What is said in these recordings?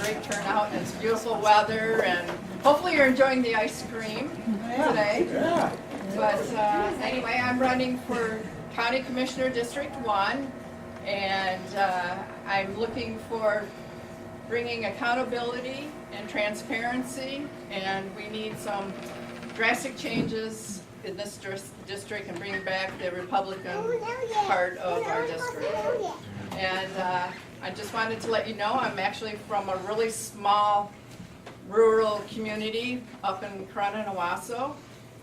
great turnout, and it's beautiful weather, and hopefully you're enjoying the ice cream today. Yeah. But anyway, I'm running for County Commissioner District 1, and I'm looking for bringing accountability and transparency, and we need some drastic changes in this district and bring back the Republican part of our district. And I just wanted to let you know I'm actually from a really small rural community up in Corona and Owasso.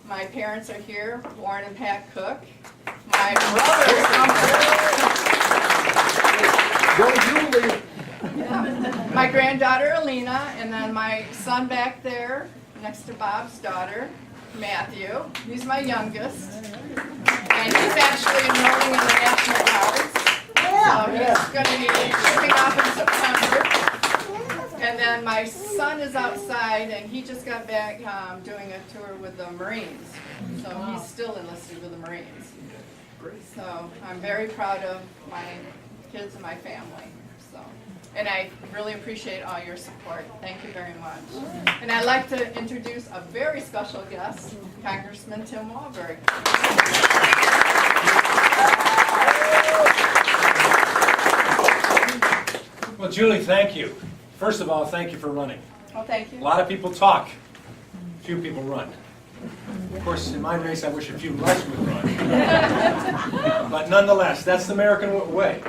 My parents are here, Warren and Pat Cook. My brother is from my granddaughter Alina, and then my son back there next to Bob's daughter, Matthew. He's my youngest, and he's actually enrolling in the National Guards. So he's going to be shipping off in September. And then my son is outside, and he just got back doing a tour with the Marines. So he's still enlisted with the Marines. So I'm very proud of my kids and my family. And I really appreciate all your support. Thank you very much. And I'd like to introduce a very special guest, Congressman Tim Walberg. Well, Julie, thank you. First of all, thank you for running. Oh, thank you. A lot of people talk, few people run. Of course, in my race, I wish a few less would run. But nonetheless, that's the American way.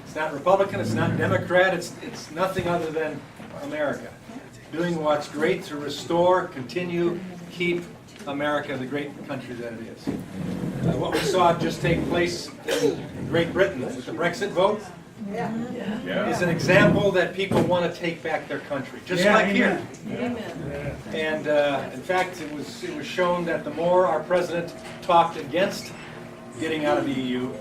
It's not Republican, it's not Democrat, it's nothing other than America. Doing what's great to restore, continue, keep America the great country that it is. What we saw just take place in Great Britain with the Brexit vote is an example that people want to take back their country, just like here. Amen. And in fact, it was shown that the more our president talked against getting out of the EU,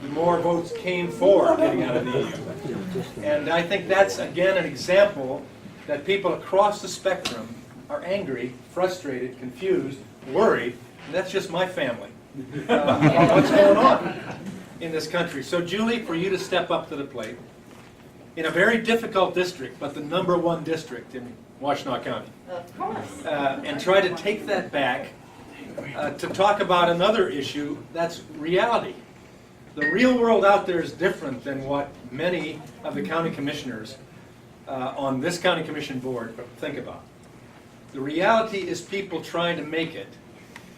the more votes came for getting out of the EU. And I think that's, again, an example that people across the spectrum are angry, frustrated, confused, worried, and that's just my family, about what's going on in this country. So, Julie, for you to step up to the plate, in a very difficult district, but the #1 district in Washtenaw County, Of course. and try to take that back to talk about another issue that's reality. The real world out there is different than what many of the county commissioners on this county commission board think about. The reality is people trying to make it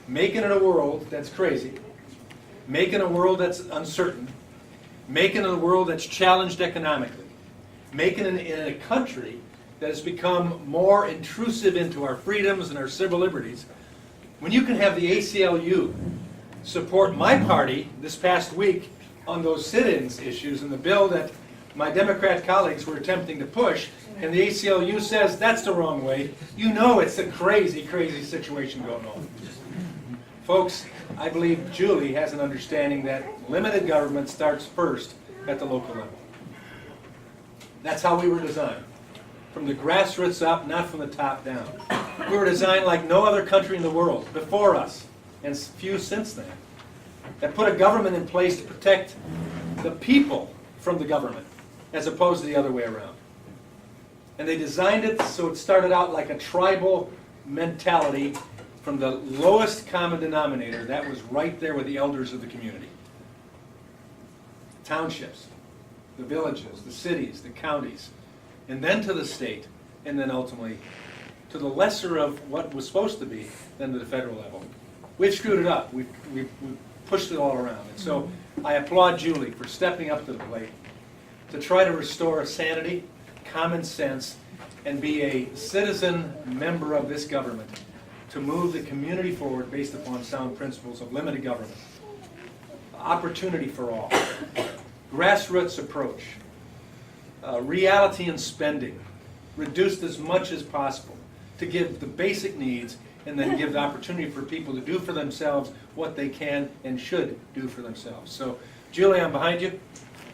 in a world that's crazy, make it in a world that's uncertain, make it in a world that's challenged economically, make it in a country that has become more intrusive into our freedoms and our civil liberties. When you can have the ACLU support my party this past week on those sit-ins issues and the bill that my Democrat colleagues were attempting to push, and the ACLU says that's the wrong way, you know it's a crazy, crazy situation going on. Folks, I believe Julie has an understanding that limited government starts first at the local level. That's how we were designed. From the grassroots up, not from the top down. We were designed like no other country in the world before us, and few since then, that put a government in place to protect the people from the government, as opposed to the other way around. And they designed it so it started out like a tribal mentality from the lowest common denominator that was right there with the elders of the community. Townships, the villages, the cities, the counties, and then to the state, and then ultimately to the lesser of what was supposed to be than the federal level. We've screwed it up. We've pushed it all around. And so I applaud Julie for stepping up to the plate to try to restore sanity, common sense, and be a citizen member of this government to move the community forward based upon sound principles of limited government, opportunity for all, grassroots approach, reality in spending, reduced as much as possible to give the basic needs and then give the opportunity for people to do for themselves what they can and should do for themselves. So, Julie, I'm behind you.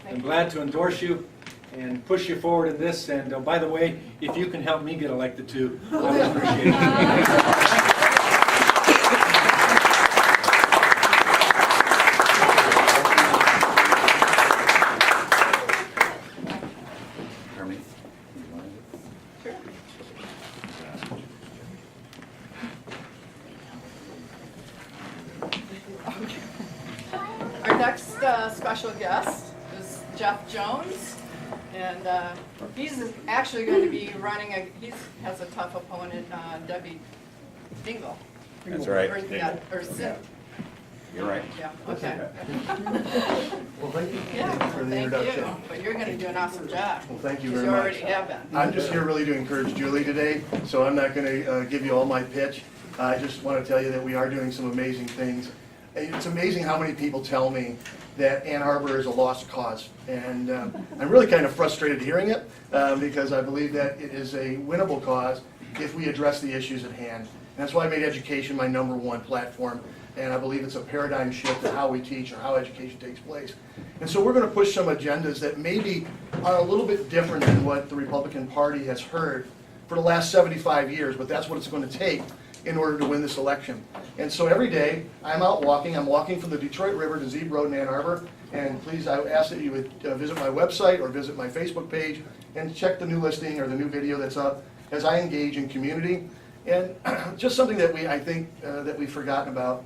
I'm glad to endorse you and push you forward in this. And by the way, if you can help me get elected too, I would appreciate it. next special guest is Jeff Jones, and he's actually going to be running he has a tough opponent, Debbie Dingle. That's right. Or Sid. You're right. Yeah, okay. Well, thank you Yeah, for the thank introduction. you. But you're going to do an awesome job. Well, thank you 'cause very you much. already have been. I'm just here really to encourage Julie today, so I'm not going to give you all my pitch. I just want to tell you that we are doing some amazing things. And it's amazing how many people tell me that Ann Arbor is a lost cause. And I'm really kind of frustrated hearing it because I believe that it is a winnable cause if we address the issues at hand. And that's why I made education my #1 platform. And I believe it's a paradigm shift in how we teach or how education takes place. And so we're going to push some agendas that maybe are a little bit different than what the Republican Party has heard for the last 75 years, but that's what it's going to take in order to win this election. And so every day, I'm out walking. I'm walking from the Detroit River to Zeeb Road in Ann Arbor. And please, I ask that you would visit my website or visit my Facebook page and check the new listing or the new video that's up as I engage in community. And just something that I think that we've forgotten about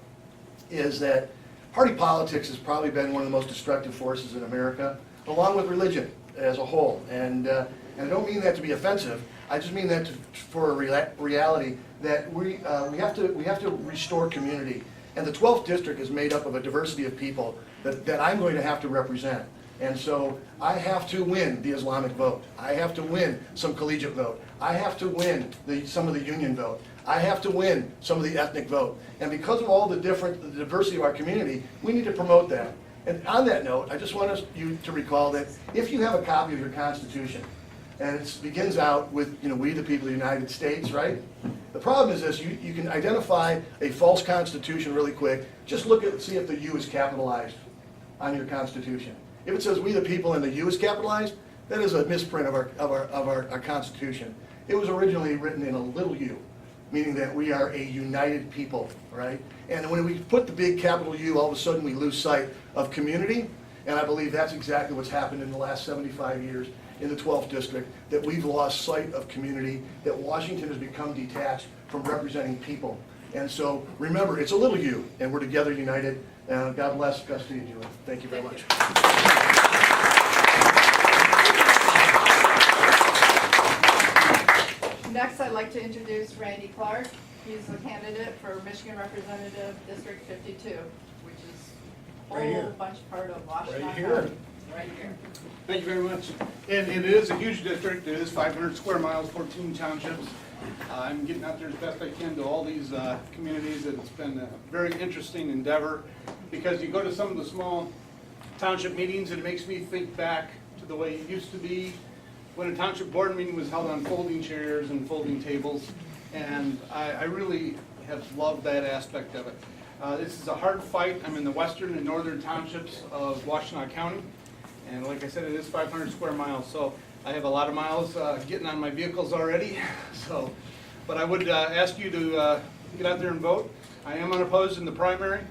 is that party politics has probably been one of the most destructive forces in America, along with religion as a whole. And I don't mean that to be offensive. I just mean that for a reality that we have to restore community. And the 12th district is made up of a diversity of people that I'm going to have to represent. And so I have to win the Islamic vote. I have to win some collegiate vote. I have to win some of the union vote. I have to win some of the ethnic vote. And because of all the diversity of our community, we need to promote that. And on that note, I just want you to recall that if you have a copy of your Constitution, and it begins out with, we the people of the United States, right? The problem is this, you can identify a false Constitution really quick. Just see if the U is capitalized on your Constitution. If it says we the people and the U is capitalized, that is a misprint of our Constitution. It was originally written in a little u, meaning that we are a united people, right? And when we put the big capital U, all of a sudden we lose sight of community, and I believe that's exactly what's happened in the last 75 years in the 12th district, that we've lost sight of community, that Washington has become detached from representing people. And so remember, it's a little u, and we're together united. God bless, Godspeed, Julie. Thank you very much. Next, I'd like to introduce Randy Clark. He's the candidate for Michigan Representative District 52, which is a whole bunch part of Washington County. Right here. Thank you very much. And it is a huge district. It is 500 square miles, 14 townships. I'm getting out there as best I can to all these communities. It's been a very interesting endeavor because you go to some of the small township meetings and it makes me think back to the way it used to be when a township board meeting was held on folding chairs and folding tables. And I really have loved that aspect of it. This is a hard fight. I'm in the western and northern townships of Washtenaw County. And like I said, it is 500 square miles, so I have a lot of miles getting on my vehicles already. But I would ask you to get out there and vote. I am unopposed in the primary,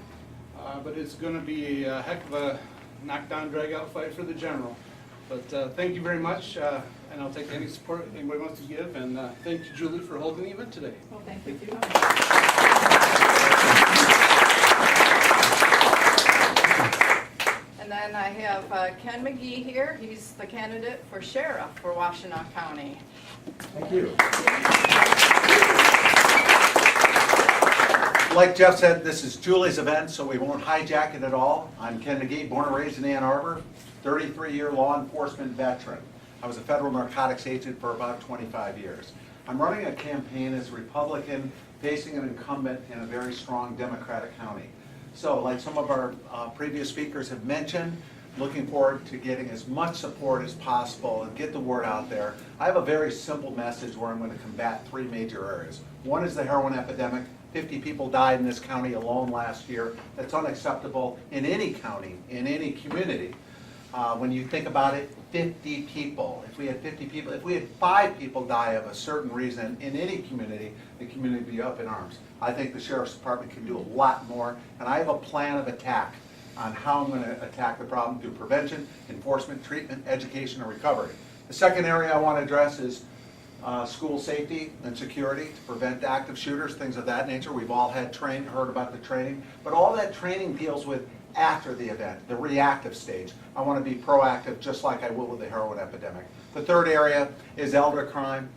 but it's going to be a heck of a knockdown, drag-out fight for the general. But thank you very much, and I'll take any support anybody wants to give. And thank you, Julie, for holding the event today. Well, thank you. And then I have Ken McGee here. He's the candidate for sheriff for Washtenaw County. Thank you. Like Jeff said, this is Julie's event, so we won't hijack it at all. I'm Ken McGee, born and raised in Ann Arbor, 33-year law enforcement veteran. I was a federal narcotics agent for about 25 years. I'm running a campaign as a Republican facing an incumbent in a very strong Democratic county. So, like some of our previous speakers have mentioned, looking forward to getting as much support as possible and get the word out there. I have a very simple message where I'm going to combat three major areas. One is the heroin epidemic. 50 people died in this county alone last year. That's unacceptable in any county, in any community. When you think about it, 50 people. If we had 50 people, if we had 5 people die of a certain reason in any community, the community would be up in arms. I think the Sheriff's Department can do a lot more, and I have a plan of attack on how I'm going to attack the problem through prevention, enforcement, treatment, education, and recovery. The second area I want to address is school safety and security to prevent active shooters, things of that nature. We've all had heard about the training, but all that training deals with after the event, the reactive stage. I want to be proactive, just like I will with the heroin epidemic. The third area is elder crime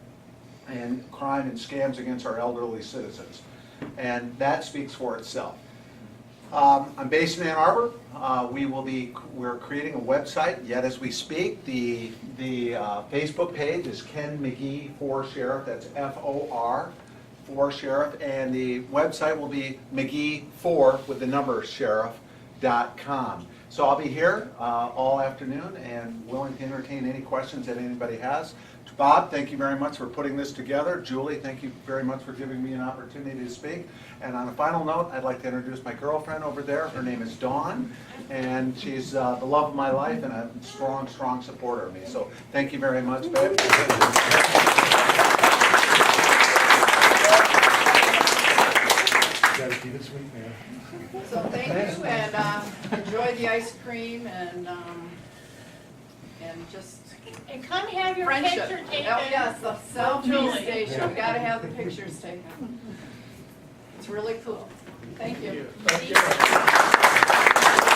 and scams against our elderly citizens. And that speaks for itself. I'm based in Ann Arbor. We're creating a website yet as we speak. The Facebook page is Ken McGee for Sheriff. That's FOR for Sheriff, and the website will be McGee4 with the number sheriff.com. So I'll be here all afternoon and willing to entertain any questions that anybody has. Bob, thank you very much for putting this together. Julie, thank you very much for giving me an opportunity to speak. And on a final note, I'd like to introduce my girlfriend over there. Her name is Dawn, and she's the love of my life and a strong, strong supporter of me. So thank you very much, babe. Gotta keep it sweet, man. So thank you, and enjoy the ice cream, and just And come have your friendship. picture taken. Oh, yes, the selfie Julie. station, we gotta have the pictures taken. It's really cool. Thank you. Thank you.